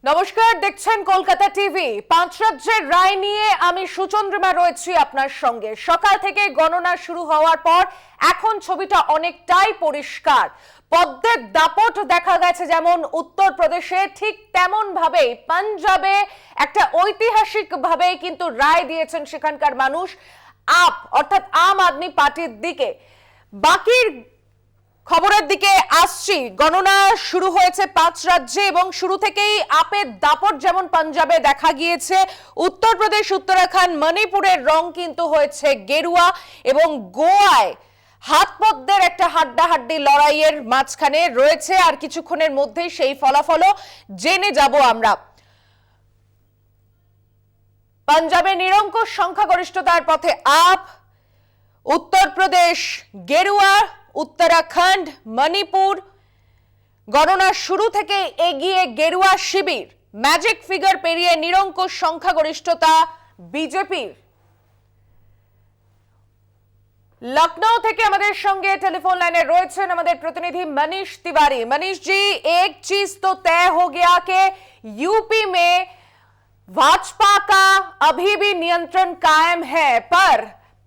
নমস্কার, দেখছেন কলকাতা টিভি। 5 রাজ্যের রায় নিয়ে আমি সুচন্দ্রিমা রয়েছি আপনার সঙ্গে। সকাল থেকে গণনা শুরু হওয়ার পর এখন ছবিটা অনেকটাই পরিষ্কার। পদ্মের দাপট দেখা গেছে যেমন উত্তরপ্রদেশে, ঠিক তেমন ভাবেই পাঞ্জাবে একটা ঐতিহাসিক ভাবে কিন্তু রায় দিয়েছেন সেখানকার মানুষ অর্থাৎ আম আদমি পার্টির দিকে। বাকির খবরের দিকে আসছি। গণনা শুরু হয়েছে 5 রাজ্যে এবং শুরু থেকেই আপের দাপট যেমন পাঞ্জাবে দেখা গিয়েছে, উত্তরপ্রদেশ, উত্তরাখণ্ড, মণিপুরের রং কিন্তু হয়েছে গেরুয়া এবং গোয়ায় হাতপদ্মের একটা হাড্ডাহাড্ডি লড়াইয়ের মাঝখানে রয়েছে। আর কিছুক্ষণের মধ্যেই সেই ফলাফলও জেনে যাব আমরা। পাঞ্জাবে নিরঙ্কুশ সংখ্যাগরিষ্ঠতার পথে আপ, উত্তরপ্রদেশ গেরুয়া, উত্তরাখণ্ড, মণিপুর গণনার শুরু থেকে এগিয়ে গেরুয়া শিবির। ম্যাজিক ফিগার পেরিয়ে নিরঙ্কুশ সংখ্যাগরিষ্ঠতা বিজেপির। लखनऊ থেকে আমাদের সঙ্গে टेलीफोन लाइने রয়েছেন আমাদের প্রতিনিধি मनीष तिवारी। मनीष जी, एक चीज तो तय हो गया कि यूपी में भाजपा का अभी भी नियंत्रण कायम है, पर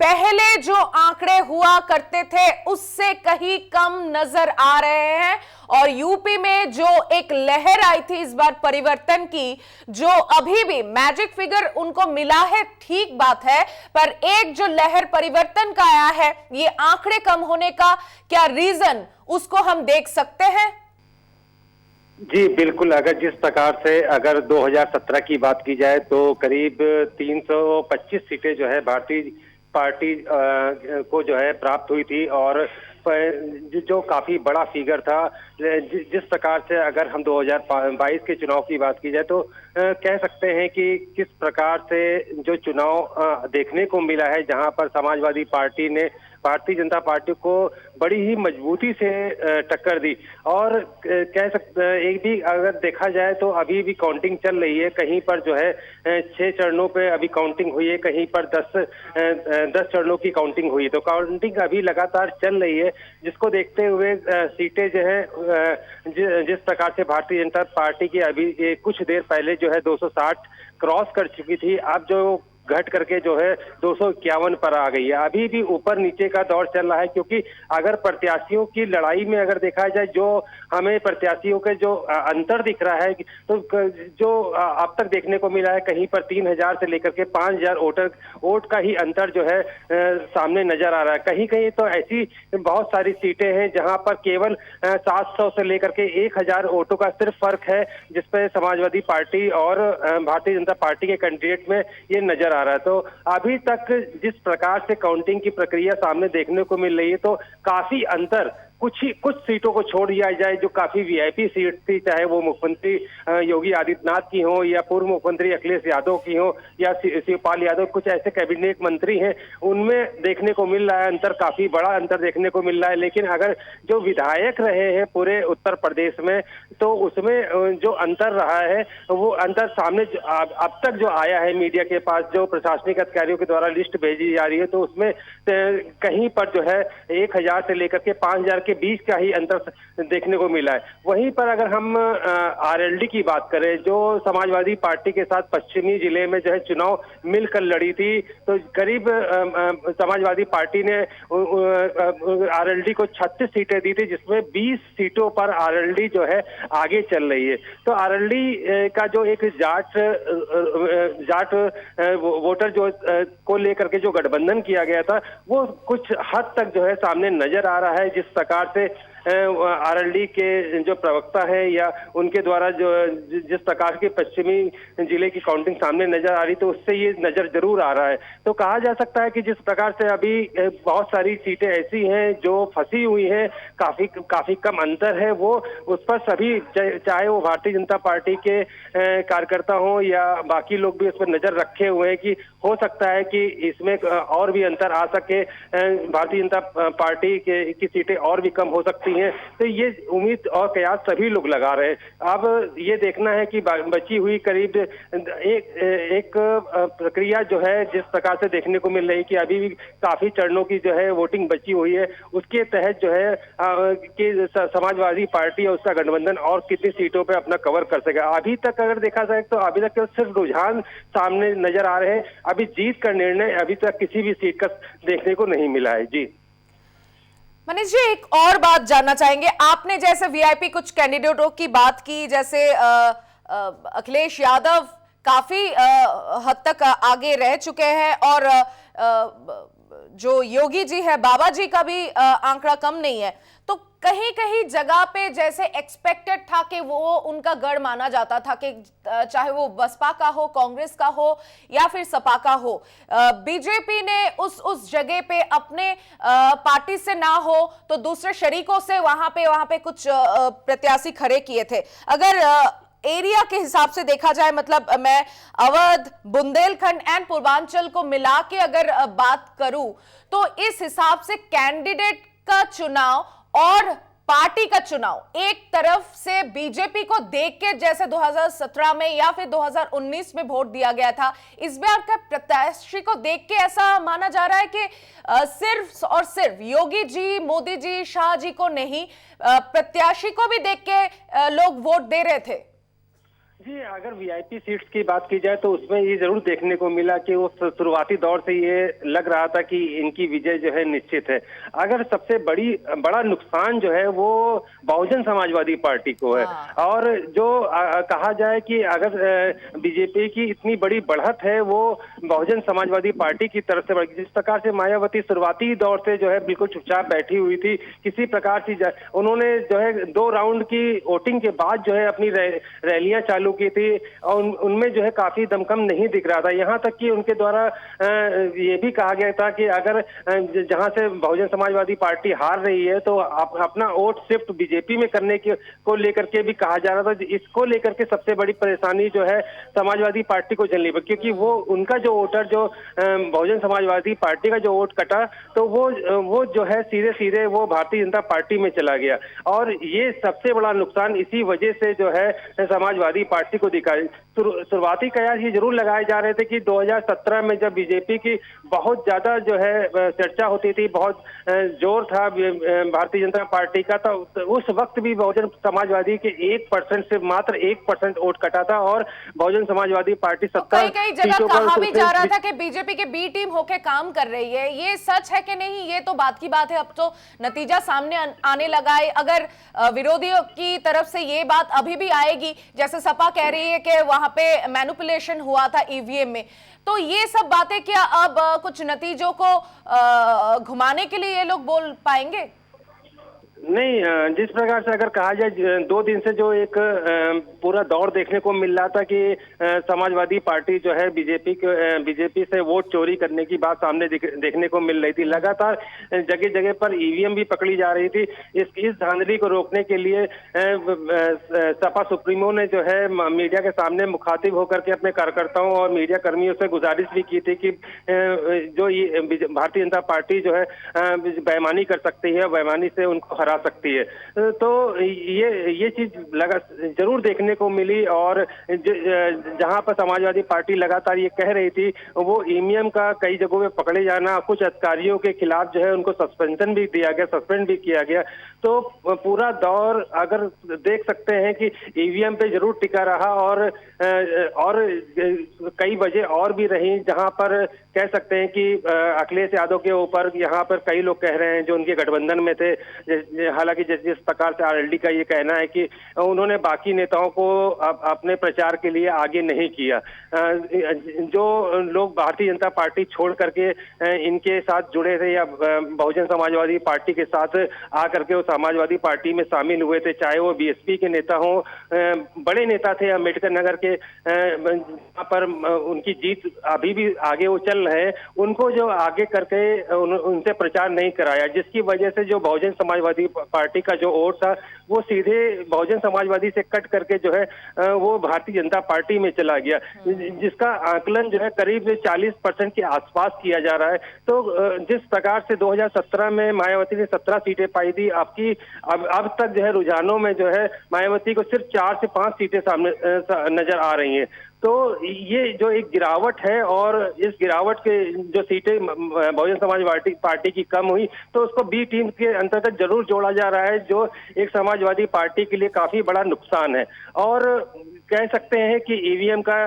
पहले जो आंकड़े हुआ करते थे उससे कहीं कम नजर आ रहे हैं। और यूपी में जो एक लहर आई थी इस बार परिवर्तन की, जो अभी भी मैजिक फिगर उनको मिला है, ठीक बात है, पर एक जो लहर परिवर्तन का आया है, ये आंकड़े कम होने का क्या रीजन उसको हम देख सकते हैं? जी बिल्कुल। अगर जिस प्रकार से अगर 2017 की बात की जाए तो करीब 325 सीटें जो है भारतीय पार्टी को जो है प्राप्त हुई थी, और जो काफी बड़ा फिगर था। जिस प्रकार से अगर हम 2022 के चुनाव की बात की जाए तो कह सकते हैं कि किस प्रकार से जो चुनाव देखने को मिला है, जहां पर समाजवादी पार्टी ने भारतीय जनता पार्टी को बड़ी ही मजबूती से टक्कर दी। और कह सकते एक भी अगर देखा जाए तो अभी भी काउंटिंग चल रही है। कहीं पर जो है 6 चरणों पे अभी काउंटिंग हुई है, कहीं पर 10 चरणों की काउंटिंग हुई है। तो काउंटिंग अभी लगातार चल रही है, जिसको देखते हुए सीटें जो है जिस प्रकार से भारतीय जनता पार्टी की अभी कुछ देर पहले जो है 260 क्रॉस कर चुकी थी, अब जो घट करके जो है 251 पर आ गई है। अभी भी ऊपर नीचे का दौर चल रहा है, क्योंकि अगर प्रत्याशियों की लड़ाई में अगर देखा जाए, जो हमें प्रत्याशियों के जो अंतर दिख रहा है, तो जो अब तक देखने को मिला है, कहीं पर 3000 से लेकर के 5000 वोट का ही अंतर जो है सामने नजर आ रहा है। कहीं कहीं तो ऐसी बहुत सारी सीटें हैं जहां पर केवल 700 से लेकर के 1000 वोटों का सिर्फ फर्क है, जिसपे समाजवादी पार्टी और भारतीय जनता पार्टी के कैंडिडेट में ये नजर आ रहा है। तो अभी तक जिस प्रकार से काउंटिंग की प्रक्रिया सामने देखने को मिल रही है, तो काफी अंतर कुछ सीटों को छोड़ दिया जाए जो काफी वीआईपी सीट थी, चाहे वो मुख्यमंत्री योगी आदित्यनाथ की हो, या पूर्व मुख्यमंत्री अखिलेश यादव की हो, या शिवपाल यादव, कुछ ऐसे कैबिनेट मंत्री हैं, उनमें देखने को मिल रहा है अंतर, काफी बड़ा अंतर देखने को मिल रहा है। लेकिन अगर जो विधायक रहे हैं पूरे उत्तर प्रदेश में, तो उसमें जो अंतर रहा है, वो अंतर सामने अब तक जो आया है मीडिया के पास, जो प्रशासनिक अधिकारियों के द्वारा लिस्ट भेजी जा रही है, तो उसमें कहीं पर जो है 1000 से लेकर के 5000 के बीच का ही अंतर देखने को मिला है। वहीं पर अगर हम आरएलडी की बात करें, जो समाजवादी पार्टी के साथ पश्चिमी जिले में जो है चुनाव मिलकर लड़ी थी, तो करीब समाजवादी पार्टी ने आरएलडी को 36 सीटें दी थी, जिसमें 20 सीटों पर आरएलडी जो है आगे चल रही है। तो आरएलडी का जो एक जाट वोटर जो को लेकर के जो गठबंधन किया गया था, वो कुछ हद तक जो है सामने नजर आ रहा है। जिस प्रकार से आरएलडी के जो प्रवक्ता है या उनके द्वारा जो जिस प्रकार के पश्चिमी जिले की काउंटिंग सामने नजर आ रही, तो उससे ये नजर जरूर आ रहा है। तो कहा जा सकता है कि जिस प्रकार से अभी बहुत सारी सीटें ऐसी हैं जो फंसी हुई हैं, काफी कम अंतर है, वो उस पर सभी चाहे वो भारतीय जनता पार्टी के कार्यकर्ता हो या बाकी लोग भी उस पर नजर रखे हुए हैं कि हो सकता है कि इसमें और भी अंतर आ सके, भारतीय जनता पार्टी की सीटें और भी कम हो सकती हुई हैं, तो ये उम्मीद और कयास सभी लोग लगा रहे हैं। अब ये देखना है कि बची हुई करीब एक प्रक्रिया जो है जिस प्रकार से देखने को मिल रही है कि अभी भी काफी चरणों की जो है वोटिंग बची हुई है, उसके तहत जो है कि समाजवादी पार्टी और उसका गठबंधन और कितनी सीटों पे अपना कवर कर सके। अभी तक अगर देखा जाए तो अभी तक सिर्फ रुझान सामने नजर आ रहे हैं, अभी जीत का निर्णय अभी तक किसी भी सीट का देखने को नहीं मिला है। जी मनीष जी, एक और बात जानना चाहेंगे। आपने जैसे वीआईपी कुछ कैंडिडेटों की बात की, जैसे अखिलेश यादव काफी हद तक आगे रह चुके हैं और जो योगी जी है, बाबा जी का भी आंकड़ा कम नहीं है। तो कहीं कहीं जगह पे जैसे एक्सपेक्टेड था कि वो उनका गढ़ माना जाता था कि चाहे वो बसपा का हो, कांग्रेस का हो या फिर सपा का हो, बीजेपी ने उस जगह पे अपने पार्टी से ना हो तो दूसरे शरीकों से वहां पे कुछ प्रत्याशी खड़े किए थे। अगर एरिया के हिसाब से देखा जाए, मतलब मैं अवध, बुंदेलखंड एंड पूर्वांचल को मिला के अगर बात करूं तो इस हिसाब से कैंडिडेट का चुनाव और पार्टी का चुनाव एक तरफ से बीजेपी को देख के जैसे 2017 में या फिर 2019 में वोट दिया गया था, इस बार का प्रत्याशी को देख के ऐसा माना जा रहा है कि सिर्फ और सिर्फ योगी जी, मोदी जी, शाह जी को नहीं, प्रत्याशी को भी देख के लोग वोट दे रहे थे। जी, अगर वीआईपी सीट्स की बात की जाए तो उसमें ये जरूर देखने को मिला कि वो शुरुआती दौर से ये लग रहा था कि इनकी विजय जो है निश्चित है। अगर सबसे बड़ा नुकसान जो है वो बहुजन समाजवादी पार्टी को है। और जो कहा जाए कि अगर बीजेपी की इतनी बड़ी बढ़त है वो बहुजन समाजवादी पार्टी की तरफ से, जिस प्रकार से मायावती शुरुआती दौर से जो है बिल्कुल चुपचाप बैठी हुई थी, किसी प्रकार से उन्होंने जो है 2 राउंड की वोटिंग के बाद जो है अपनी रैलियां चालू की थी और उनमें जो है काफी दमखम नहीं दिख रहा था। यहाँ तक कि उनके द्वारा ये भी कहा गया था कि अगर जहां से बहुजन समाजवादी पार्टी हार रही है तो अपना वोट शिफ्ट बीजेपी में करने को लेकर के भी कहा जा रहा था। इसको लेकर के सबसे बड़ी परेशानी जो है समाजवादी पार्टी को झेलनी पड़ी, क्योंकि वो उनका जो वोटर जो बहुजन समाजवादी पार्टी का जो वोट कटा तो वो जो है सीधे सीधे वो भारतीय जनता पार्टी में चला गया। और ये सबसे बड़ा नुकसान इसी वजह से जो है समाजवादी पार्टी को दिखा। शुरुआती कयास ये जरूर लगाए जा रहे थे कि 2017 में जब बीजेपी की बहुत ज्यादा जो है चर्चा होती थी, बहुत जोर था भारतीय जनता पार्टी का, तो उस वक्त भी बहुजन समाजवादी के 1% से मात्र 1% वोट कटा था और बहुजन समाजवादी पार्टी 70 कई जगह कहा भी जा रहा था कि बीजेपी के बी टीम होके काम कर रही है। ये सच है कि नहीं, ये तो बात की बात है। अब तो नतीजा सामने आने लगा है। अगर विरोधियों की तरफ से ये बात अभी भी आएगी, जैसे सपा कह रही है कि वहां पे मैनिपुलेशन हुआ था ईवीएम में, तो ये सब बातें क्या अब कुछ नतीजों को घुमाने के लिए ये लोग बोल पाएंगे? नहीं, जिस प्रकार से अगर कहा जाए 2 दिन से जो एक पूरा दौर देखने को मिल रहा था कि समाजवादी पार्टी जो है बीजेपी से वोट चोरी करने की बात सामने देखने को मिल रही थी। लगातार जगह जगह पर ईवीएम भी पकड़ी जा रही थी। इस धांधली को रोकने के लिए सपा सुप्रीमो ने जो है मीडिया के सामने मुखातिब होकर के अपने कार्यकर्ताओं और मीडिया कर्मियों से गुजारिश भी की थी कि जो ये भारतीय जनता पार्टी जो है बेईमानी कर सकती है, बेईमानी से उनको हरा सकती है। तो ये चीज जरूर देखने को मिली। और जहां पर समाजवादी पार्टी लगातार ये कह रही थी वो ईवीएम का कई जगहों पे पकड़े जाना, कुछ अधिकारियों के खिलाफ जो है उनको सस्पेंशन भी दिया गया, सस्पेंड भी किया गया। तो पूरा दौर अगर देख सकते हैं कि ईवीएम पे जरूर टिका रहा और कई वजह और भी रही जहां पर कह सकते हैं कि अखिलेश यादव के ऊपर यहाँ पर कई लोग कह रहे हैं जो उनके गठबंधन में थे। हालांकि जिस प्रकार से आरएलडी का ये कहना है कि उन्होंने बाकी नेताओं को अपने प्रचार के लिए आगे नहीं किया। जो लोग भारतीय जनता पार्टी छोड़ करके इनके साथ जुड़े थे या बहुजन समाजवादी पार्टी के साथ आकर के वो समाजवादी पार्टी में शामिल हुए थे, चाहे वो बीएसपी के नेता हों, बड़े नेता थे अम्बेडकर नगर के, जहाँ पर उनकी जीत अभी भी आगे वो चल रहे हैं, उनको जो आगे करके उनसे प्रचार नहीं कराया, जिसकी वजह से जो बहुजन समाजवादी पार्टी का जो वोट था वो सीधे बहुजन समाजवादी से कट करके जो है वो भारतीय जनता पार्टी में चला गया, जिसका आकलन जो है करीब 40% के आसपास किया जा रहा है। तो जिस प्रकार से 2017 में मायावती ने 17 सीटें पाई थी, अब तक जो है रुझानों में जो है मायावती को सिर्फ 4 से 5 सीटें सामने नजर आ रही हैं। तो ये जो एक गिरावट है, और इस गिरावट के जो सीटें बहुजन समाजवादी पार्टी की कम हुई, तो उसको बी टीम के अंतर्गत जरूर जोड़ा जा रहा है, जो एक समाजवादी पार्टी के लिए काफी बड़ा नुकसान है। और कह सकते हैं कि ईवीएम का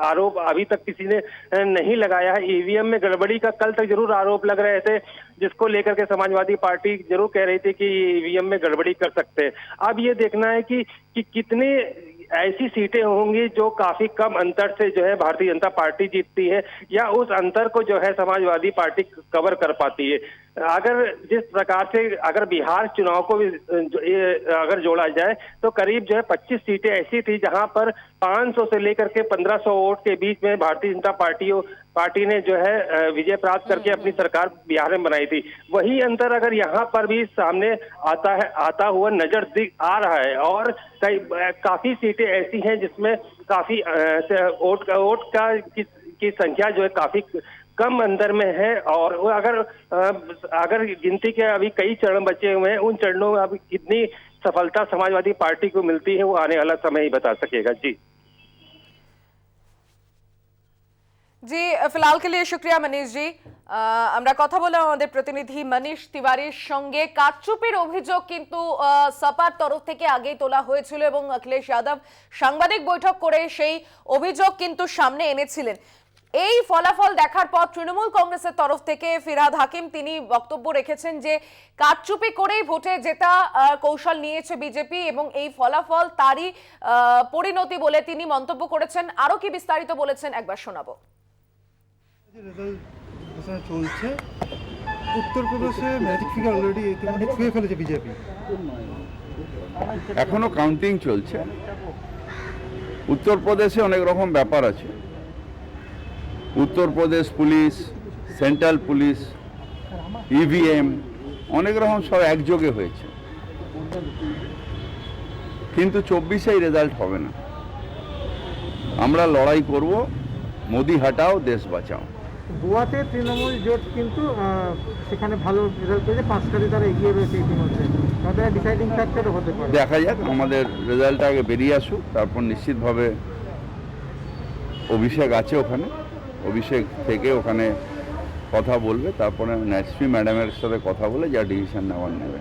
आरोप अभी तक किसी ने नहीं लगाया है। ईवीएम में गड़बड़ी का कल तक जरूर आरोप लग रहे थे, जिसको लेकर के समाजवादी पार्टी जरूर कह रही थी कि ईवीएम में गड़बड़ी कर सकते हैं। अब ये देखना है कि कितनी ऐसी सीटें होंगी जो काफी कम अंतर से जो है भारतीय जनता पार्टी जीतती है, या उस अंतर को जो है समाजवादी पार्टी कवर कर पाती है। अगर जिस प्रकार से अगर बिहार चुनाव को भी अगर जोड़ा जाए तो करीब जो है 25 सीटें ऐसी थी जहां पर 500 से लेकर के 1500 वोट के बीच में भारतीय जनता पार्टी ने जो है विजय प्राप्त करके अपनी सरकार बिहार में बनाई थी। वही अंतर अगर यहाँ पर भी सामने आता हुआ नजर आ रहा है, और काफी सीटें ऐसी हैं जिसमें काफी वोट की संख्या जो है काफी कम अंदर में है। और वो अगर गिनती के अभी कई चरण बचे हुए हैं, उन चरणों में अभी कितनी सफलता समाजवादी पार्टी को मिलती है वो आने वाला समय ही बता सकेगा। जी জি, ফিলহাল के लिए शुक्रिया मनीष जी। আমরা কথা বললাম আমাদের প্রতিনিধি মনীষ তিওয়ারির সঙ্গে। কারচুপির অভিযোগ কিন্তু সপার তরফ থেকে আগেই তোলা হয়েছিল এবং অখিলেশ যাদব সাংবাদিক বৈঠক করে সেই অভিযোগ কিন্তু সামনে এনেছিলেন। এই ফলাফল দেখার পর তৃণমূল কংগ্রেসের তরফ থেকে ফিরহাদ হাকিম তিনি বক্তব্য রেখেছেন যে কারচুপি করেই ভোটে জেতা কৌশল নিয়েছে বিজেপি এবং এই ফলাফল তারই পরিণতি বলে তিনি মন্তব্য করেছেন। আরো কি বিস্তারিত বলেছেন একবার শোনাবো। চলছে উত্তরপ্রদেশে ম্যাজিক ফিগার অলরেডি ইতিমধ্যে ছুঁয়ে ফেলেছে বিজেপি। এখনো কাউন্টিং চলছে। উত্তরপ্রদেশে অনেক রকম ব্যাপার আছে। Uttar Pradesh police, central police, EVM অনেক রকম সব একযোগে হয়েছে, কিন্তু 24-এ রেজাল্ট হবে না। আমরা লড়াই করব, মোদি হটাও দেশ বাঁচাও। গোয়াতে তৃণমূল জোট কিন্তু সেখানে ভালো রেজাল্ট পেয়েছে, 5টাতে তারা এগিয়ে রয়েছে ইতিমধ্যে। তাদের ডিসাইডিং ফ্যাক্টর হতে পারে। দেখা যাক, আমাদের রেজাল্টটা আগে বেরিয়ে আসুক, তারপর নিশ্চিতভাবে অভিষেক আছে ওখানে, অভিষেক থেকে ওখানে কথা বলবে, তারপরে ন্যাসফি ম্যাডামের সাথে কথা বলে যা ডিসিশন নেওয়ার নেবে।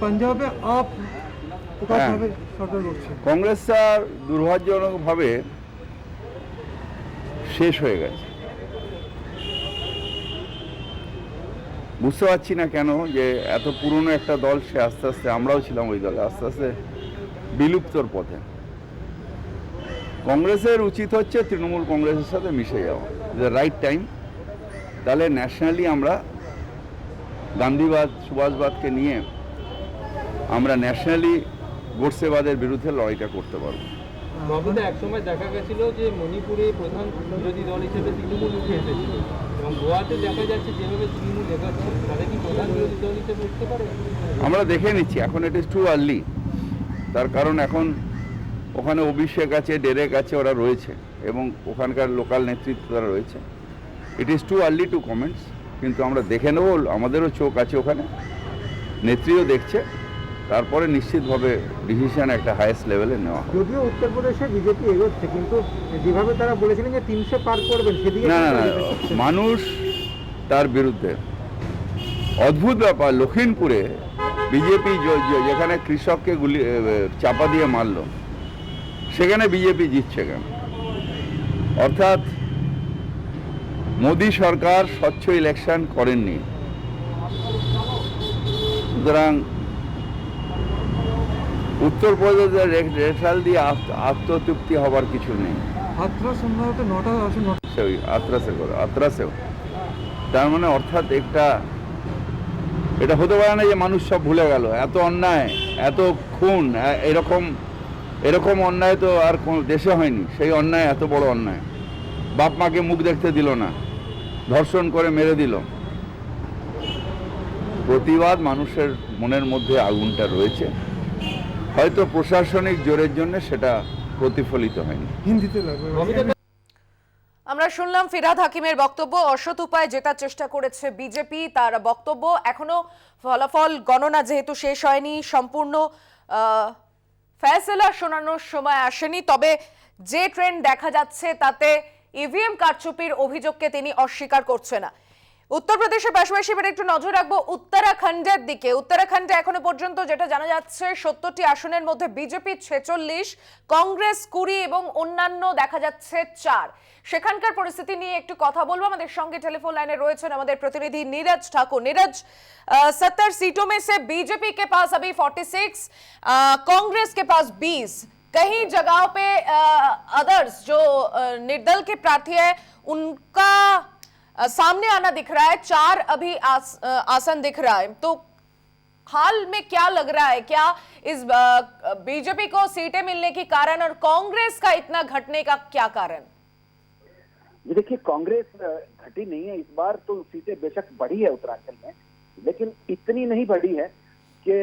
পাঞ্জাবে আপ প্রকাশভাবে সরকার করছে। কংগ্রেসটা দুর্ভাগ্যজনকভাবে শেষ হয়ে গেছে। বুঝতে পারছি না কেন যে এত পুরনো একটা দল সে আস্তে আস্তে, আমরাও ছিলাম ওই দলে, আস্তে আস্তে বিলুপ্তর পথে। কংগ্রেসের উচিত হচ্ছে তৃণমূল কংগ্রেসের সাথে মিশে যাওয়া, দ্য রাইট টাইম। তাহলে ন্যাশনালি আমরা গান্ধীবাদ সুভাষবাদকে নিয়ে আমরা ন্যাশনালি গোডসেবাদের বিরুদ্ধে লড়াইটা করতে পারবো। বাবুদা, একসময় দেখা গেছিল যে মণিপুরে প্রধান বিরোধী দল হিসেবে তৃণমূল উঠে এসেছিল, এবং গোয়াতে দেখা যাচ্ছে যেভাবে তৃণমূল এগোচ্ছে, তাহলে কি প্রধান বিরোধী দল হিসেবে উঠতে পারে? আমরা দেখে নিচ্ছি, এখন ইট ইজ টু আর্লি। তার কারণ এখন ওখানে অভিষেক আছে, ডেরেক আছে, ওরা রয়েছে, এবং ওখানকার লোকাল নেতৃত্ব তারা রয়েছে। It is too early two comments, কিন্তু আমরা দেখে নেব, আমাদেরও চোখ আছে ওখানে, নেত্রীও দেখছে, তারপরে নিশ্চিতভাবে ডিসিশন একটা হাইয়েস্ট লেভেলে নেওয়া হবে। যদিও উত্তরপ্রদেশে বিজেপি এগোচ্ছে, কিন্তু যেভাবে তারা বলেছিলেন যে 300 পার করবেন, সেদিকে না না না, মানুষ তার বিরুদ্ধে। অদ্ভুত ব্যাপার, লখিমপুরে বিজেপি যেখানে কৃষককে চাপা দিয়ে মারলো, সেখানে বিজেপি জিতছে কেন? অর্থাৎ মোদি সরকার স্বচ্ছ ইলেকশন করেননি। সুতরাং উত্তরপ্রদেশের রেজাল্ট দিয়ে আত্মতৃপ্তি হবার কিছু নেই। সম্ভবত 9টা আসন আত্রাসেও তার মানে অর্থাৎ এটা হতে পারে না যে মানুষ সব ভুলে গেল। এত অন্যায়, এত খুন, এরকম অন্যায় তো আর কোন দেশে হয়নি। সেই অন্যায়, এত বড় অন্যায়, বাপ মাকে মুখ দেখতে দিল না, ধর্ষণ করে মেরে দিল, প্রতিবাদ মানুষের মনের মধ্যে আগুনটা রয়েছে, হয়তো প্রশাসনিক জোরের জন্য সেটা প্রতিফলিত হয়নি। হিন্দিতে লাগবে। আমরা শুনলাম ফিরহাদ হাকিমের বক্তব্য। অসৎ উপায় জেতার চেষ্টা করেছে বিজেপি, তার বক্তব্য। এখনো ফলাফল গণনা যেহেতু শেষ হয়নি, সম্পূর্ণ ফয়সালা শোনানোর সময় আসেনি, তবে যে ট্রেন্ড দেখা যাচ্ছে তাতে ইভিএম কারচুপির অভিযোগকে তিনি অস্বীকার করছে না। উত্তরপ্রদেশের পাশাপাশি এবার একটু নজর রাখবো উত্তরাখণ্ডের দিকে। উত্তরাখণ্ডে এখনো পর্যন্ত যেটা জানা যাচ্ছে 70টি আসনের মধ্যে বিজেপি 46, কংগ্রেস 20 এবং অন্যান্য দেখা যাচ্ছে 4। সেখানকার পরিস্থিতি নিয়ে একটু কথা বলবো। আমাদের সঙ্গে টেলিফোন লাইনে রয়েছেন আমাদের প্রতিনিধি नीरज ठाकुर। नीरज, 70 सीटों में से बीजेपी के पास अभी 46, कांग्रेस के पास 20, कहीं जगहों पे अदर्स जो निर्दल के प्रार्थी है उनका सामने आना दिख रहा है। 4 अभी आसन दिख रहा है, तो हाल में क्या लग रहा है, क्या इस बीजेपी को सीटें मिलने की कारण और कांग्रेस का इतना घटने का क्या कारण? देखिए, कांग्रेस घटी नहीं है इस बार, तो सीटें बेशक बढ़ी है उत्तराखंड में, लेकिन इतनी नहीं बढ़ी है कि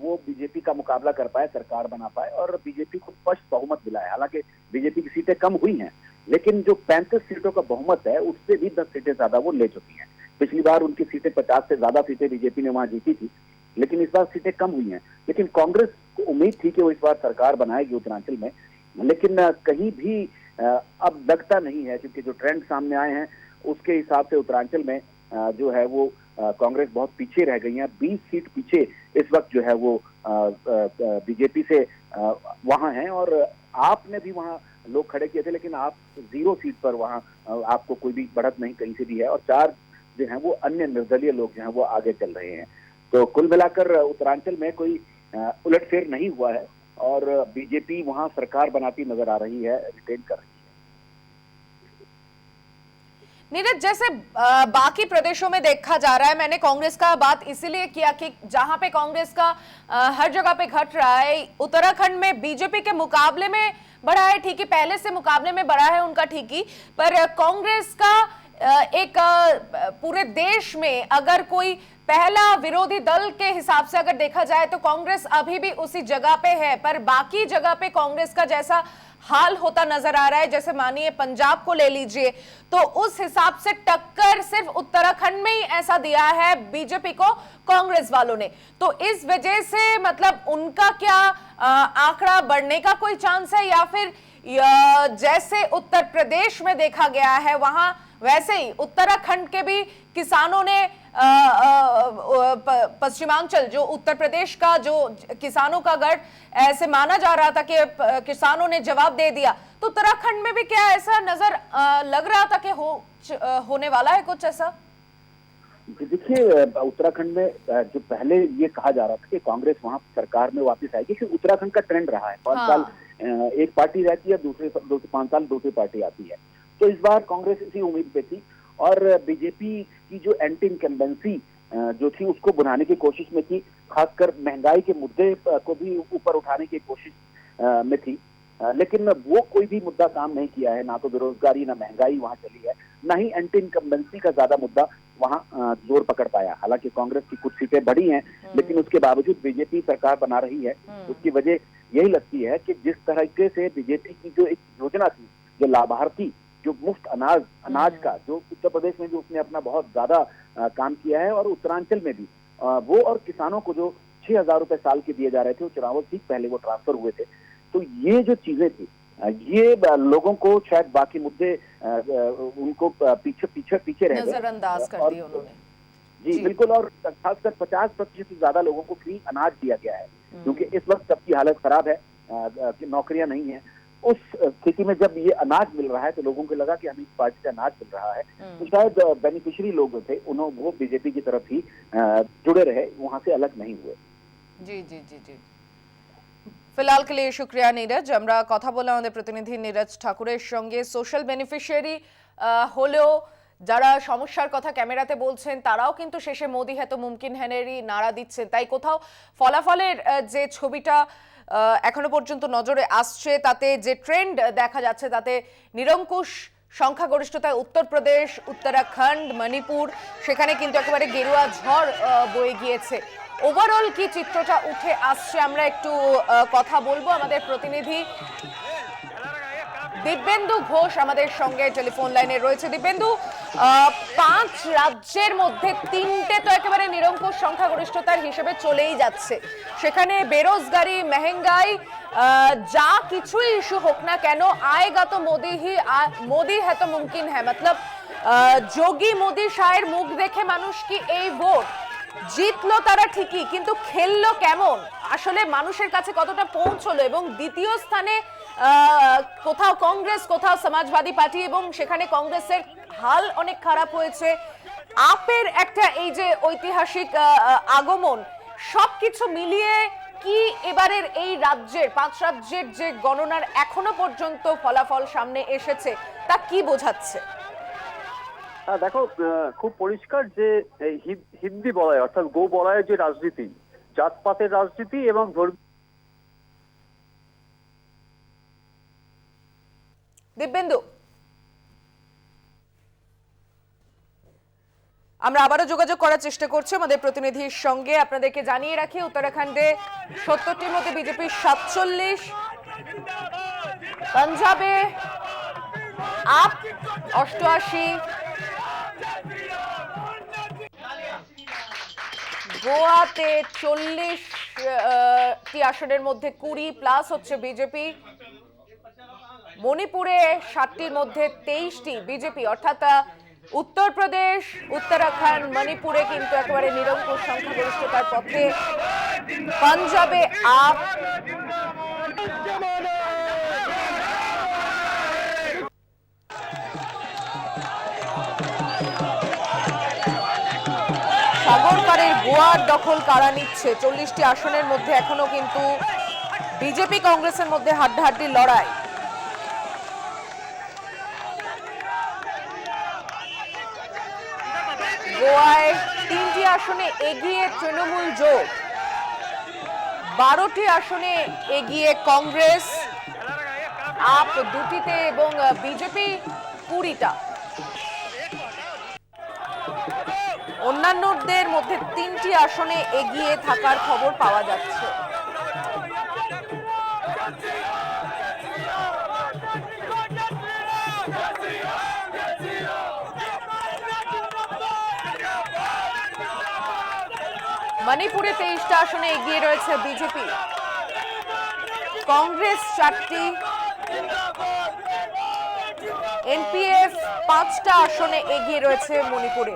वो बीजेपी का मुकाबला कर पाए, सरकार बना पाए और बीजेपी को स्पष्ट बहुमत दिलाए। हालांकि बीजेपी की सीटें कम हुई हैं, लेकिन जो 35 सीटों का बहुमत है उससे भी 10 सीटें ज्यादा वो ले चुकी हैं। पिछली बार उनकी सीटें 50 से ज्यादा सीटें बीजेपी ने वहां जीती थी, लेकिन इस बार सीटें कम हुई हैं। लेकिन कांग्रेस को उम्मीद थी कि वो इस बार सरकार बनाएगी उत्तराखंड में, लेकिन कहीं भी अब लगता नहीं है, क्योंकि जो ट्रेंड सामने आए हैं उसके हिसाब से उत्तराखंड में जो है वो कांग्रेस बहुत पीछे रह गई है। 20 सीट पीछे इस वक्त जो है वो बीजेपी से वहां हैं, और आप ने भी वहां लोग खड़े किए थे, लेकिन आप 0 सीट पर वहां आपको कोई भी बढ़त नहीं कहीं से भी है, और 4 जो है वो अन्य निर्दलीय लोग जो है वो आगे चल रहे हैं। तो कुल मिलाकर उत्तराखंड में कोई उलटफेर नहीं हुआ है और बीजेपी वहां सरकार बनाती नजर आ रही है, रिटेन कर रही है। नीरज, जैसे बाकी प्रदेशों में देखा जा रहा है, मैंने कांग्रेस का बात इसीलिए किया कि जहां पे कांग्रेस का हर जगह पे घट रहा है, उत्तराखंड में बीजेपी के मुकाबले में बढ़ा है, ठीक है, पहले से मुकाबले में बढ़ा है उनका, ठीक ही, पर कांग्रेस का एक पूरे देश में अगर कोई पहला विरोधी दल के हिसाब से अगर देखा जाए तो कांग्रेस अभी भी उसी जगह पे है, पर बाकी जगह पे कांग्रेस का जैसा हाल होता नजर आ रहा है, जैसे मानिए पंजाब को ले लीजिए, तो उस हिसाब से टक्कर सिर्फ उत्तराखंड में ही ऐसा दिया है बीजेपी को कांग्रेस वालों ने। तो इस वजह से मतलब उनका क्या आंकड़ा बढ़ने का कोई चांस है, या फिर जैसे उत्तर प्रदेश में देखा गया है वहां वैसे ही उत्तराखंड के भी किसानों ने पश्चिमांचल जो उत्तर प्रदेश का जो किसानों का गढ़ ऐसे माना जा रहा था कि किसानों ने जवाब दे दिया, तो उत्तराखंड में भी क्या ऐसा नजर लग रहा था कि होने वाला है कुछ ऐसा? देखिए, उत्तराखंड में जो पहले ये कहा जा रहा था कि कांग्रेस वहां सरकार में वापस आएगी, क्योंकि उत्तराखंड का ट्रेंड रहा है 5 साल एक पार्टी रहती है, दूसरे 5 साल दूसरी पार्टी आती है। तो इस बार कांग्रेस इसी उम्मीद पे थी, और बीजेपी की जो एंटी इनकम्बेंसी जो थी उसको बनाने की कोशिश में थी, खासकर महंगाई के मुद्दे को भी ऊपर उठाने की कोशिश में थी, लेकिन वो कोई भी मुद्दा काम नहीं किया है। ना तो बेरोजगारी, ना महंगाई वहां चली है, ना ही एंटी इनकम्बेंसी का ज्यादा मुद्दा वहां जोर पकड़ पाया। हालांकि कांग्रेस की कुछ सीटें बढ़ी हैं, लेकिन उसके बावजूद बीजेपी सरकार बना रही है। उसकी वजह यही लगती है कि जिस तरीके से बीजेपी की जो एक योजना थी, जो लाभार्थी जो मुफ्त अनाज का जो उत्तर प्रदेश में भी उसने अपना बहुत ज्यादा काम किया है, और उत्तरांचल में भी वो, और किसानों को जो 6,000 रुपए साल के दिए जा रहे थे, वो चुनावों ठीक पहले वो ट्रांसफर हुए थे। तो ये जो चीजें थी, ये लोगों को शायद बाकी मुद्दे उनको पीछे रह गए, नजरअंदाज कर दिए उन्होंने। जी बिल्कुल, और खासकर 50% से ज्यादा लोगों को फ्री अनाज दिया गया है, क्योंकि इस वक्त सबकी हालत खराब है, नौकरियां नहीं है। उस स्थिति में जब ये अनाज मिल रहा है तो लोगों को लगा कि हमें इस पार्टी से अनाज मिल रहा है, तो शायद बेनिफिशियरी लोग थे वो बीजेपी की तरफ ही जुड़े रहे, वहां से अलग नहीं हुए। जी जी जी जी, फिलहाल के लिए शुक्रिया नीरज। আমরা কথা বললাম আমাদের প্রতিনিধি नीरज ঠাকুরের সঙ্গে। সোশ্যাল বেনিফিশিয়ারি হলেও যারা সমস্যার কথা ক্যামেরাতে বলছেন তারাও কিন্তু শেষে মোদি হ্যাঁ তো মুমকিন হ্যানেরই নাড়া দিচ্ছেন, তাই কোথাও ফলাফলের যে ছবিটা এখনো পর্যন্ত নজরে আসছে তাতে যে ট্রেন্ড দেখা যাচ্ছে তাতে নিরঙ্কুশ সংখ্যাগরিষ্ঠতায় উত্তরপ্রদেশ, উত্তরাখণ্ড, মণিপুর, সেখানে কিন্তু একেবারে গেরুয়া ঝড় বয়ে গিয়েছে। ওভারঅল কি চিত্রটা উঠে আসছে আমরা একটু কথা বলবো। আমাদের প্রতিনিধি দিব্যেন্দু ঘোষ আমাদের সঙ্গে টেলিফোন লাইনে রয়েছে। দিব্যেন্দু, 5 রাজ্যের মধ্যে 3টে তো একেবারে নিরঙ্কুশ সংখ্যাগরিষ্ঠতার হিসেবে চলেই যাচ্ছে। সেখানে বেরোজগারি, মেহেঙ্গাই, যা কিছুই ইস্যু হোক না কেন, আয়েগা তো মোদি হ্যাঁ তো মুমকিন হ্যাঁ, মতলব যোগী মোদি শাহের মুখ দেখে মানুষ কি এই ভোট জিতলো তারা ঠিকই, কিন্তু খেললো কেমন, আসলে মানুষের কাছে কতটা পৌঁছলো, এবং দ্বিতীয় স্থানে কোথাও কংগ্রেস, কোথাও সমাজবাদী পার্টি, এবং সেখানে কংগ্রেসের হাল অনেক খারাপ হয়েছে। আপের একটা এই যে ঐতিহাসিক আগমন, সবকিছু মিলিয়ে কি এবারের এই রাজ্যের 5 রাজ্যের যে গণনার এখনো পর্যন্ত ফলাফল সামনে এসেছে তা কি বোঝাচ্ছে? দেখো, খুব পরিষ্কার যে এই হিন্দি বলয় অর্থাৎ গো বলয়ের যে রাজনীতি, জাতপাতের রাজনীতি এবং দিব্যেন্দু, আমরা আবারও যোগাযোগ করার চেষ্টা করছি আমাদের প্রতিনিধির সঙ্গে। আপনাদেরকে জানিয়ে রাখি, উত্তরাখণ্ডে 70টির মধ্যে বিজেপি 47, পাঞ্জাবে আপ 88, গোয়াতে 40টি আসনের মধ্যে 20 প্লাস হচ্ছে বিজেপি, মণিপুরে 60টির মধ্যে 23টি বিজেপি, অর্থাৎ উত্তরপ্রদেশ, উত্তরাখণ্ড, মণিপুরে কিন্তু একেবারে নিরঙ্কুশ সংখ্যাগরিষ্ঠতার পথে, পাঞ্জাবে আপ, সাগর পাড়ের গোয়ার দখল কারা নিচ্ছে। 40টি আসনের মধ্যে এখনো কিন্তু বিজেপি কংগ্রেসের মধ্যে হাড্ডাহাড্ডি লড়াই। গোয়ায় 3টি আসনে এগিয়ে তৃণমূল জোট, 12টি আসনে এগিয়ে কংগ্রেস, আপ 2টিতে এবং বিজেপি 20টা। অন্যান্যদের মধ্যে 3টি আসনে এগিয়ে থাকার খবর পাওয়া যাচ্ছে। মণিপুরে 23টা আসনে এগিয়ে রয়েছে বিজেপি, কংগ্রেস 4টি, এনপিএফ 5টা আসনে এগিয়ে রয়েছে মণিপুরে,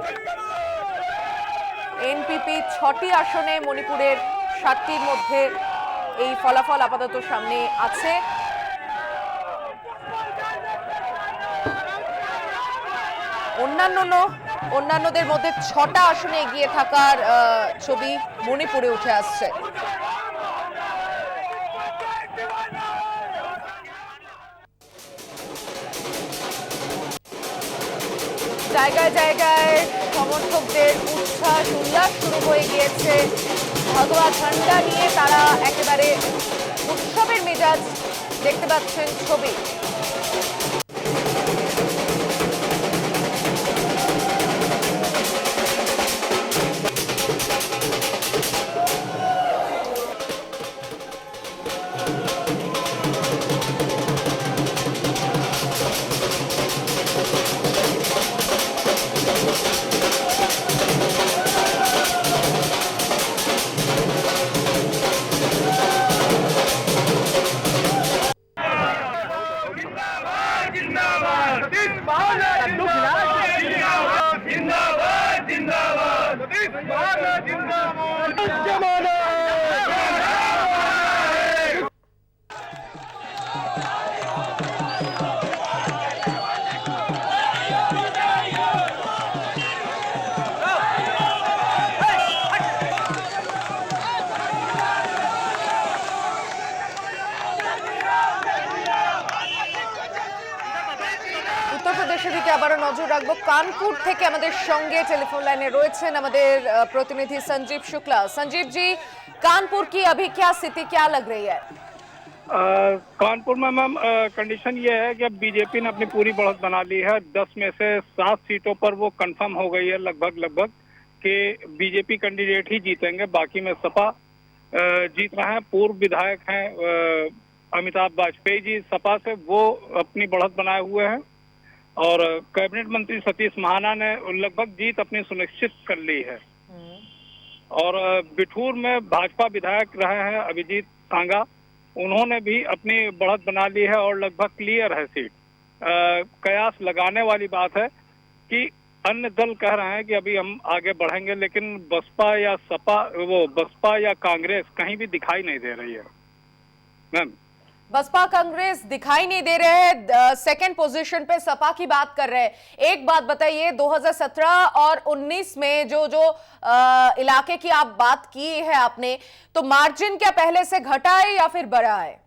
এনপিপি 6টি আসনে, মণিপুরের 7টির মধ্যে এই ফলাফল আপাতত সামনে আছে। অন্যান্যদের মধ্যে 6টা আসনে এগিয়ে থাকার ছবি মণিপুরে উঠে আসছে। জায়গায় জায়গায় সমর্থকদের উচ্ছ্বাস উল্লাস শুরু হয়ে গিয়েছে। ভগবা ঝান্ডা নিয়ে তারা একেবারে উৎসবের মেজাজ দেখতে পাচ্ছেন ছবি। উত্তরপ্রদেশের দিকে আবারও নজর রাখবো। কানপুর থেকে আমাদের সঙ্গে টেলিফোন লাইনে রয়েছেন আমাদের প্রতিনিধি संजीव शुक्ला। संजीव जी, कानपुर की अभी क्या स्थिति क्या लग रही है? कानपुर में मैम कंडीशन ये है कि अब बीजेपी ने अपनी पूरी बढ़त बना ली है। 10 में से 7 सीटों पर वो कंफर्म हो गई है लगभग कि बीजेपी कैंडिडेट ही जीतेंगे। बाकी में सपा जीत रहे हैं। पूर्व विधायक हैं अमिताभ वाजपेयी जी सपा से, वो अपनी बढ़त बनाए हुए हैं और कैबिनेट मंत्री सतीश महाना ने लगभग जीत अपनी सुनिश्चित कर ली है। और बिठूर में भाजपा विधायक रहे हैं अभिजीत सांगा, उन्होंने भी अपनी बढ़त बना ली है और लगभग क्लियर है सीट। कयास लगाने वाली बात है कि अन्य दल कह रहे हैं कि अभी हम आगे बढ़ेंगे, लेकिन बसपा या कांग्रेस कहीं भी दिखाई नहीं दे रही है मैम। बसपा कांग्रेस दिखाई नहीं दे रहे हैं, सेकंड पोजीशन पे सपा की बात कर रहे हैं। एक बात बताइए, 2017 और 19 में जो इलाके की आप बात की है आपने, तो मार्जिन क्या पहले से घटा है या फिर बढ़ा है?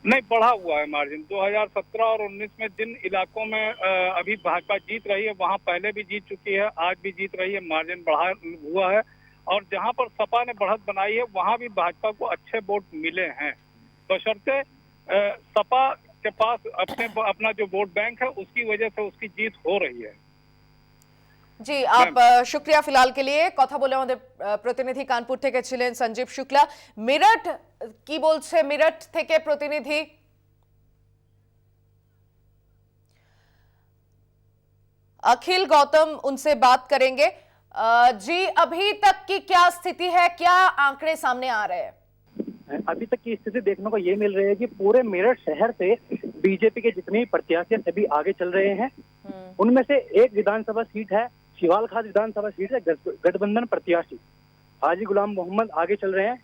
नहीं, बढ़ा हुआ है मार्जिन। 2017 और 19 में जिन इलाकों में अभी भाजपा जीत रही है वहां पहले भी जीत चुकी है, आज भी जीत रही है, मार्जिन बढ़ा हुआ है। और जहां पर सपा ने बढ़त बनाई है वहां भी भाजपा को अच्छे वोट मिले हैं, बशर्ते सपा के पास अपना जो वोट बैंक है उसकी वजह से उसकी जीत हो रही है। জি, শুক্রিয়া ফিলহাল কে লিয়ে। কথা বলে আমাদের প্রতিনিধি কানপুর থেকে ছিলেন সঞ্জীব শুক্লা। মেরঠ কি বলছে মেরঠ থেকে প্রতিনিধি? अखिल गौतम उनसे बात करेंगे। जी, अभी तक की क्या स्थिति है, क्या आंकड़े सामने आ रहे हैं? अभी तक की स्थिति देखने को ये मिल रही है कि पूरे मेरठ शहर से बीजेपी के जितने प्रत्याशी हैं सभी आगे चल रहे हैं। उनमें से एक विधानसभा सीट है, शिवालखाद विधानसभा सीट है, गठबंधन प्रत्याशी हाजी गुलाम मोहम्मद आगे चल रहे हैं,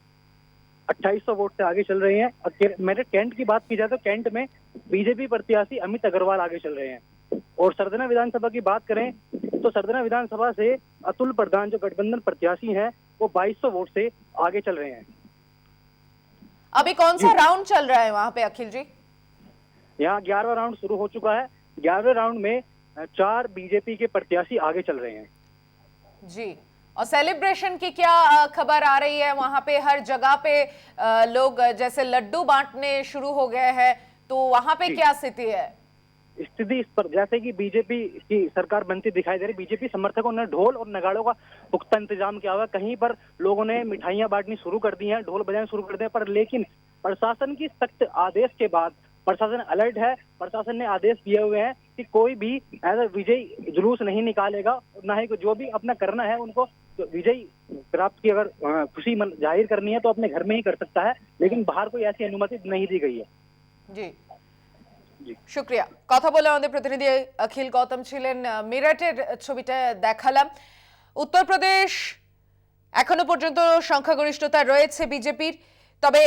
2800 वोट से आगे चल रहे हैं। और मेरठ कैंट की बात की जाए तो कैंट में बीजेपी प्रत्याशी अमित अग्रवाल आगे चल रहे हैं। और सरदना विधानसभा की बात करें तो सरदना विधानसभा से अतुल प्रधान जो गठबंधन प्रत्याशी हैं वो 2200 वोट से आगे चल रहे हैं। अभी कौन सा राउंड चल रहा है वहां पे अखिल जी? यहाँ 11वां राउंड शुरू हो चुका है। 11वें राउंड में 4 बीजेपी के प्रत्याशी आगे चल रहे हैं। जी, और सेलिब्रेशन की क्या खबर आ रही है? वहां पे हर जगह पे लोग जैसे लड्डू बांटने शुरू हो गए हैं, तो वहां पे क्या स्थिति है? स्थिति इस पर जैसे कि बीजेपी की सरकार बनती दिखाई दे रही, बीजेपी समर्थकों ने ढोल और नगाड़ों का पुख्ता इंतजाम किया हुआ। कहीं पर लोगों ने मिठाइयां बांटनी शुरू कर दी हैं, ढोल बजाना शुरू कर दिए, पर लेकिन प्रशासन की सख्त आदेश के बाद प्रशासन अलर्ट है। प्रशासन ने आदेश दिए हुए हैं कि कोई भी ऐसा विजयी जुलूस नहीं निकालेगा, ना ही जो भी अपना करना है उनको विजयी प्राप्त की अगर खुशी जाहिर करनी है तो अपने घर में ही कर सकता है, लेकिन बाहर कोई ऐसी अनुमति नहीं दी गई है। जी, শুক্রিয়া। কথা বলে আমাদের প্রতিনিধি অখিল গৌতম ছিলেন। মেরঠের ছবিটা দেখালাম। উত্তরপ্রদেশ এখনো পর্যন্ত সংখ্যাগরিষ্ঠতা রয়েছে বিজেপির, তবে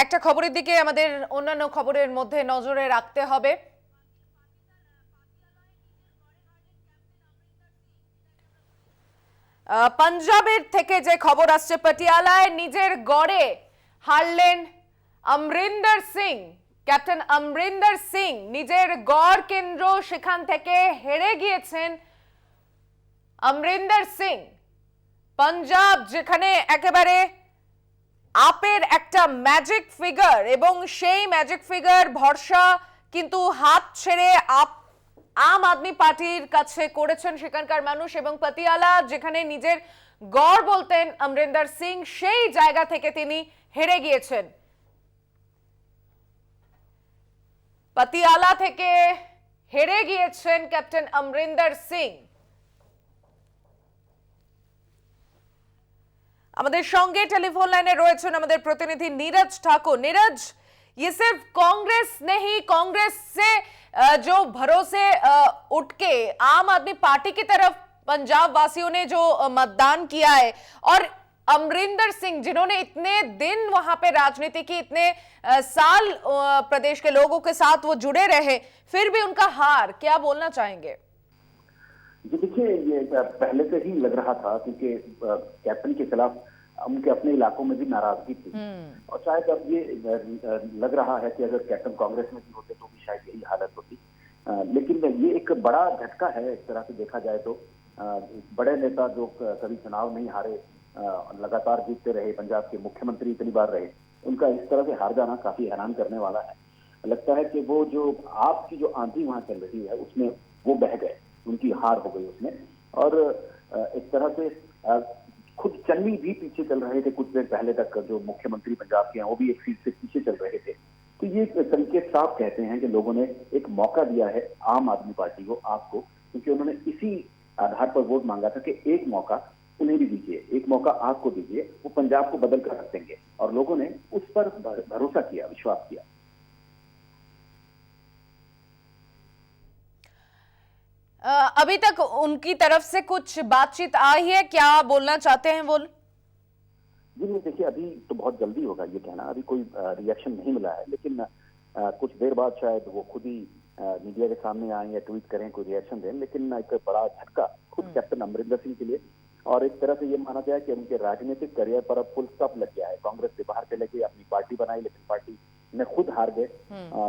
একটা খবরের দিকে আমাদের অন্যান্য খবরের মধ্যে নজরে রাখতে হবে। পাঞ্জাবের থেকে যে খবর আসছে, পাটিয়ালায় নিজের গড়ে হারলেন অমরিন্দর সিং। ক্যাপ্টেন অমরিন্দর সিং নিজের গড় কেন্দ্র সেখান থেকে হেরে গিয়েছেন। অমরিন্দর সিং পাঞ্জাব যেখানে একেবারে আপের একটা ম্যাজিক ফিগার, এবং সেই ম্যাজিক ফিগার ভরসা কিন্তু হাত ছেড়ে আম আদমি পার্টির কাছে করেছেন সেখানকার মানুষ। এবং পাতিয়ালা যেখানে নিজের গড় বলতেন অমরিন্দর সিং, সেই জায়গা থেকে তিনি হেরে গিয়েছেন। পাতিয়ালা থেকে হেরে গিয়েছেন ক্যাপ্টেন অমরিন্দর সিং। আমাদের সঙ্গে টেলিফোন লাইনে রয়েছেন আমাদের প্রতিনিধি नीरज ठाकुर। नीरज, ये सिर्फ कांग्रेस नहीं, कांग्रेस से जो भरोसे उठ के आम आदमी पार्टी की तरफ पंजाब वासियों ने जो मतदान किया है, और अमरिंदर सिंह जिन्होंने इतने दिन वहां पे राजनीति की, इतने साल प्रदेश के लोगों के साथ वो जुड़े रहे, फिर भी उनका हार, क्या बोलना चाहेंगे? जी देखिए, ये पहले से ही लग रहा था क्योंकि कैप्टन के खिलाफ उनके अपने इलाकों में भी नाराजगी थी, और शायद अब ये लग रहा है कि अगर कैप्टन कांग्रेस में भी होते तो भी शायद यही हालत होती। लेकिन ये एक बड़ा झटका है एक तरह से देखा जाए तो। बड़े नेता जो कभी चुनाव नहीं हारे, लगातार जीतते रहे, पंजाब के मुख्यमंत्री इतनी बार रहे, उनका इस तरह से हार जाना काफी हैरान करने वाला है। लगता है कि वो जो आपकी जो आंधी वहां चल रही है उसमें वो बह गए, उनकी हार हो गई उसमें। और एक तरह से खुद चन्नी भी पीछे चल रहे थे कुछ देर पहले तक, जो मुख्यमंत्री पंजाब के हैं वो भी एक सीट से पीछे चल रहे थे। तो ये संकेत साफ कहते हैं कि लोगों ने एक मौका दिया है आम आदमी पार्टी को, आपको, क्योंकि उन्होंने इसी आधार पर वोट मांगा था कि एक मौका उन्हें भी दीजिए, एक मौका आपको दीजिए, वो पंजाब को बदल कर रख देंगे। और लोगों ने उस पर भरोसा किया, विश्वास किया। अभी तक उनकी तरफ से कुछ बातचीत आई है, क्या बोलना चाहते हैं वो? जी नहीं, देखिए अभी तो बहुत जल्दी होगा ये कहना, अभी कोई रिएक्शन नहीं मिला है, लेकिन कुछ देर बाद शायद वो खुद ही मीडिया के सामने आए या ट्वीट करें, कोई रिएक्शन दें। लेकिन एक बड़ा झटका खुद कैप्टन अमरिंदर सिंह के लिए, और एक तरह से ये माना जाए कि उनके राजनीतिक करियर पर अब फुल स्टॉप लग गया है। कांग्रेस से बाहर चले गए, अपनी पार्टी बनाई, लेकिन पार्टी में खुद हार गए,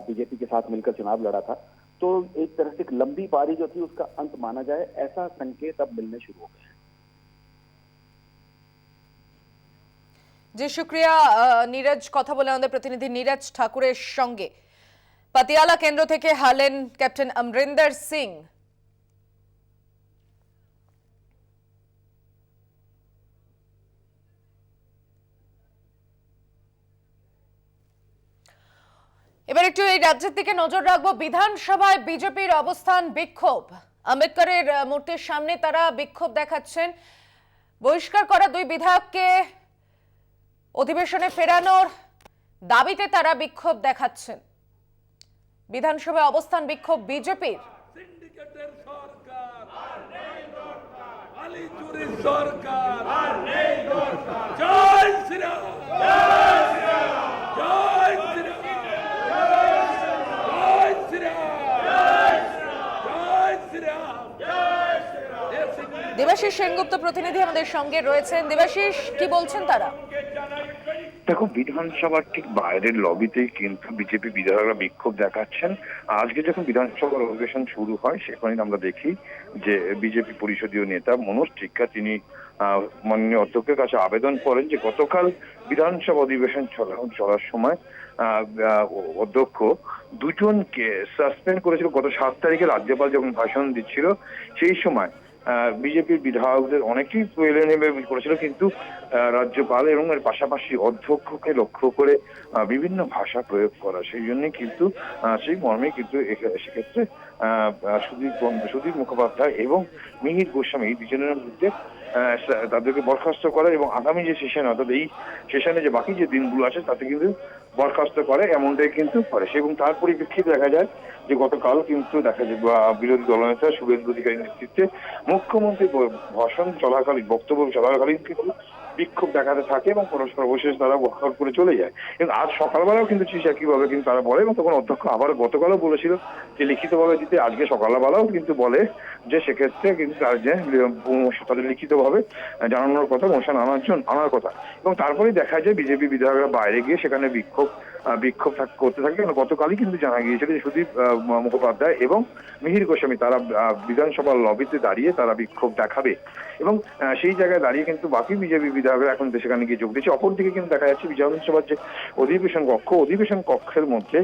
बीजेपी के साथ मिलकर चुनाव लड़ा था। तो एक तरह से एक लंबी पारी जो थी उसका अंत माना जाए, ऐसा संकेत अब मिलने शुरू हो गए हैं। জি শুক্রিয়া নীরজ, কথা বলে আমাদের প্রতিনিধি নীরজ ঠাকুরের সঙ্গে। পাতিয়ালা কেন্দ্র থেকে হারলেন ক্যাপ্টেন অমরিন্দর সিং। এবার একটু এই রাজ্যের দিকে নজর রাখবো। বিধানসভায় বিজেপির অবস্থান বিক্ষোভ। আম্বেদকরের মূর্তির সামনে তারা বিক্ষোভ দেখাচ্ছেন। বহিষ্কার করা দুই বিধায়ককে অধিবেশনে ফেরানোর দাবিতে তারা বিক্ষোভ দেখাচ্ছেন। বিধানসভায় অবস্থান বিক্ষোভ বিজেপির। দেবাশিস সেনগুপ্ত প্রতিনিধি আমাদের সঙ্গে রয়েছেন। দেবাশিস, কি বলছেন তারা? দেখো, বিধানসভার ঠিক বাইরের লবিতেই কিন্তু বিজেপি বিধায়করা বিক্ষোভ দেখাচ্ছেন। আজকে যখন বিধানসভার অধিবেশন শুরু হয় সেখানে আমরা দেখি যে বিজেপি পরিষদীয় নেতা মনোজ টিক্কা তিনি মাননীয় অধ্যক্ষের কাছে আবেদন করেন যে গতকাল বিধানসভা অধিবেশন চলার সময় অধ্যক্ষ দুজনকে সাসপেন্ড করেছিল। গত 7 তারিখে রাজ্যপাল যখন ভাষণ দিচ্ছিল সেই সময় বিজেপির বিধায়কদের অনেকেই তুলে নেমে করেছিল, কিন্তু রাজ্যপাল এবং এর পাশাপাশি অধ্যক্ষকে লক্ষ্য করে বিভিন্ন ভাষা প্রয়োগ করা, সেই জন্য কিন্তু সেই মর্মে কিন্তু সেক্ষেত্রে সুদীপ মুখোপাধ্যায় এবং মিহির গোস্বামী এই দুজনের মধ্যে তাদেরকে বরখাস্ত করে এবং আগামী যে সেশন, অর্থাৎ এই সেশনে যে বাকি যে দিনগুলো আছে তাতে কিন্তু বরখাস্ত করে, এমনটাই কিন্তু করে। এবং তার পরিপ্রেক্ষিতে দেখা যায় যে গতকাল কিন্তু দেখা যায় বিরোধী দলনেতা শুভেন্দু অধিকারীর নেতৃত্বে মুখ্যমন্ত্রী ভাষণ চলাকালীন, বক্তব্য চলাকালীন কিন্তু বিক্ষোভ দেখাতে থাকে এবং সর্বশেষ তারা ওয়াকআউট করে চলে যায়। কিন্তু আজ সকালবেলাও কিন্তু ঠিক একইভাবে কিন্তু তারা বলে, এবং তখন অধ্যক্ষ আবার গতকালও বলেছিল যে লিখিতভাবে দিতে, আজকে সকালবেলাও কিন্তু বলে যে সেক্ষেত্রে কিন্তু তার যে তাদের লিখিতভাবে জানানোর কথা, মোশন আনার কথা। এবং তারপরেই দেখা যায় বিজেপি বিধায়করা বাইরে গিয়ে সেখানে বিক্ষোভ করতে থাকে। গতকালই কিন্তু জানা গিয়েছিল যে সুদীপ মুখোপাধ্যায় এবং মিহির গোস্বামী তারা বিধানসভার লবিতে দাঁড়িয়ে তারা বিক্ষোভ দেখাবে, এবং সেই জায়গায় দাঁড়িয়ে কিন্তু বাকি বিজেপি বিধায়করা এখন সেখানে গিয়ে যোগ দিচ্ছে। অপরদিকে কিন্তু দেখা যাচ্ছে বিধানসভার যে অধিবেশন কক্ষের মধ্যে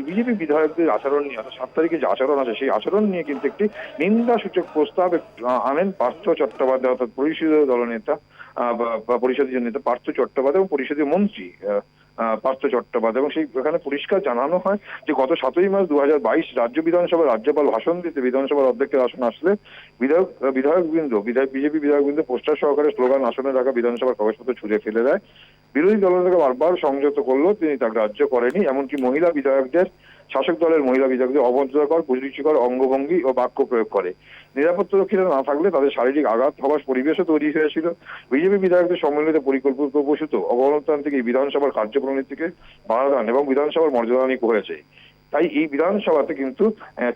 বিজেপি বিধায়কদের আচরণ নিয়ে, 7 তারিখে যে আচরণ আছে সেই আচরণ নিয়ে কিন্তু একটি নিন্দাসূচক প্রস্তাব আনেন পার্থ চট্টোপাধ্যায়, অর্থাৎ পরিষদীয় দলনেতা বা পরিষদীয় নেতা পার্থ চট্টোপাধ্যায় এবং পরিষদীয় মন্ত্রী পার্থ চট্টোপাধ্যায়। এবং সেখানে পরিষ্কার জানানো হয় যে গত 7ই মার্চ 2022 রাজ্য বিধানসভার রাজ্যপাল ভাষণ দিতে বিধানসভার অধ্যক্ষের আসন আসলে বিজেপি বিধায়কবৃন্দ পোস্টার সহকারে স্লোগান আসনে রাখা বিধানসভার কাগজপত্র ছুঁড়ে ফেলে দেয়। বিরোধী দলনেতাকে বারবার সংযত করলেও তিনি তা গ্রাহ্য করেনি। এমনকি মহিলা বিধায়কদের, শাসক দলের মহিলা বিধায়কদের অভদ্রকর, কুরুচিকর অঙ্গভঙ্গি ও বাক্য প্রয়োগ করে। নিরাপত্তারক্ষীরা না থাকলে তাদের শারীরিক আঘাত হওয়ার পরিবেশও তৈরি হয়েছিল। বিজেপি বিধায়কদের সম্মিলিত পরিকল্পিত প্রসূত অগণতান্ত্রিক এই বিধানসভার কার্যপ্রণীতিকে বাধা দান এবং বিধানসভার মর্যাদাহানি করেছে। তাই এই বিধানসভাতে কিন্তু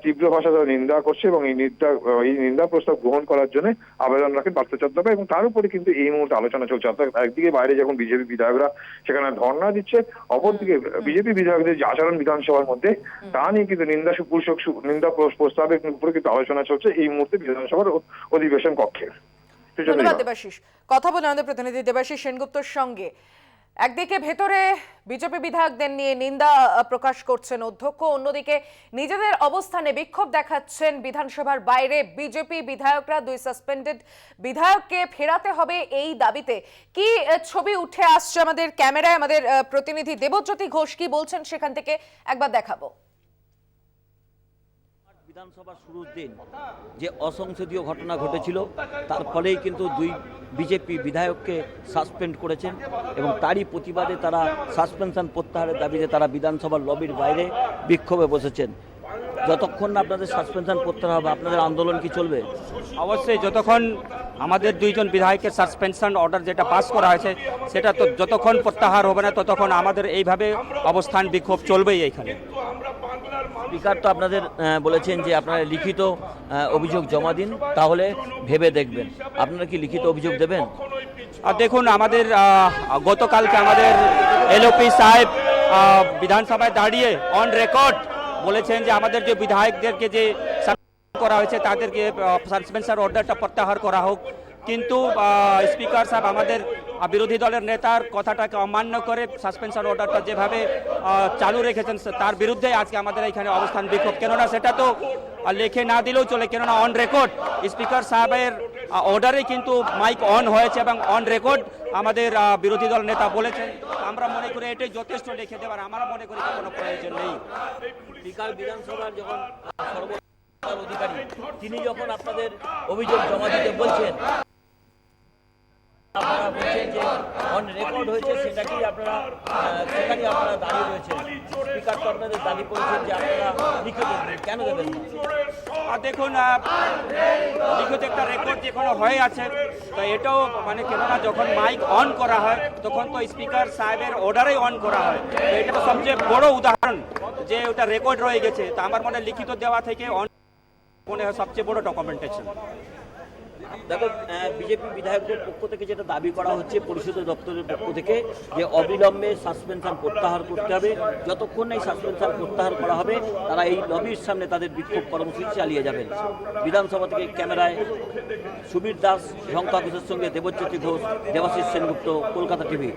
তীব্র ভাষা তারা নিন্দা করছে এবং এই নিন্দা প্রস্তাব গ্রহণ করার জন্য আবেদন রাখেন পার্থ চট্টোপাধ্যায়। এবং তার উপরে কিন্তু এই মুহূর্তে আলোচনা চলছে। অর্থাৎ একদিকে বাইরে যখন বিজেপি বিধায়করা সেখানে ধর্ণা দিচ্ছে, অপরদিকে বিজেপি বিধায়কদের যে আচরণ বিধানসভার মধ্যে তা নিয়ে কিন্তু নিন্দা প্রস্তাবের উপরে কিন্তু আলোচনা চলছে এই মুহূর্তে বিধানসভার অধিবেশন কক্ষে। ধন্যবাদ দেবাশিস। কথা বলে আমাদের প্রতিনিধি দেবাশিস সেনগুপ্তর সঙ্গে। একদিকে ভেতরে বিজেপি বিধায়কদের নিয়ে নিন্দা প্রকাশ করছেন অধ্যক্ষ, অন্যদিকে নিজেদের অবস্থানে বিক্ষোভ দেখাচ্ছেন বিধানসভার বাইরে বিজেপি বিধায়করা। 2 সাসপেন্ডেড বিধায়ককে ফেরাতে হবে এই দাবিতে কি ছবি উঠে আসছে আমাদের ক্যামেরায়, আমাদের প্রতিনিধি দেবজ্যোতি ঘোষ কি বলছেন সেখান থেকে একবার দেখাবো। বিধানসভা শুরুর দিন যে অসংসদীয় ঘটনা ঘটেছিল তার ফলেই কিন্তু 2 বিজেপি বিধায়ককে সাসপেন্ড করেছেন এবং তারই প্রতিবাদে তারা সাসপেনশন প্রত্যাহারের দাবিতে তারা বিধানসভার লবির বাইরে বিক্ষোভে বসেছেন। যতক্ষণ না আপনাদের সাসপেনশন প্রত্যাহার হবে আপনাদের আন্দোলন কি চলবে? অবশ্যই যতক্ষণ আমাদের 2 জন বিধায়কের সাসপেনশন অর্ডার যেটা পাস করা হয়েছে সেটা তো যতক্ষণ প্রত্যাহার হবে না ততক্ষণ আমাদের এইভাবে অবস্থান বিক্ষোভ চলবেই এইখানে। স্পিকার তো আপনাদের বলেছেন যে আপনারা লিখিত অভিযোগ জমা দিন, তাহলে ভেবে দেখবেন। আপনারা কি লিখিত অভিযোগ দেবেন? আর দেখুন আমাদের গতকালকে আমাদের এলওপি সাহেব বিধানসভায় দাঁড়িয়ে অন রেকর্ড বলেছেন যে আমাদের যে বিধায়কদেরকে যে করা হয়েছে তাদেরকে সাসপেনশন অর্ডারটা প্রত্যাহার করা হোক, কিন্তু স্পিকার সাহেব আমাদের বিরোধী দলের নেতার কথাটাকে অমান্য করে সাসপেনশন অর্ডারটা যেভাবে চালু রেখেছেন তার বিরুদ্ধে আজকে আমাদের এখানে অবস্থান বিক্ষোভ। কেননা সেটা তো লেখে না দিলেও চলে, কেননা অন রেকর্ড স্পিকার সাহেবের অর্ডারে কিন্তু মাইক অন হয়েছে এবং অন রেকর্ড আমাদের বিরোধী দল নেতা বলেছেন। আমরা মনে করি এটাই যথেষ্ট লিখে দেওয়ার, আমরা মনে করি কোনো প্রয়োজন নেই। স্পিকার বিধানসভার যখন অধিকারী তিনি যখন আপনাদের অভিযোগ জমা দিতে বলছেন, আপনারা বলছেন যে অন রেকর্ড হয়েছে, সেটাকেই আপনারা সেখানেই আপনারা দাঁড়িয়ে রয়েছেন। স্পিকার তো আপনাদের দাবি করেছেন যে আপনারা লিখে দেবেন, কেন দেবেন না? আর দেখুন লিখিত একটা রেকর্ড যেখানে হয়ে আছে তো এটাও মানে কেননা যখন মাইক অন করা হয় তখন তো স্পিকার সাহেবের অর্ডারেই অন করা হয়, তো এটা তো সবচেয়ে বড় উদাহরণ যে ওটা রেকর্ড রয়ে গেছে। তা আমার মনে লিখিত দেওয়া থেকে অন মনে হয় সবচেয়ে বড় ডকুমেন্টেশন। দেখো বিজেপি বিধায়কদের পক্ষ থেকে যেটা দাবি করা হচ্ছে পরিষদের দপ্তরের পক্ষ থেকে যে অবিলম্বে সাসপেনশন প্রত্যাহার করতে হবে, যতক্ষণ না এই সাসপেনশন প্রত্যাহার করা হবে তারা এই লবির সামনে তাদের বিক্ষোভ কর্মসূচি চালিয়ে যাবেন। বিধানসভা থেকে ক্যামেরায় সুবীর দাস, ঝঙ্কা ঘোষের সঙ্গে দেবজ্যোতি ঘোষ, দেবাশিস সেনগুপ্ত, কলকাতা টিভি।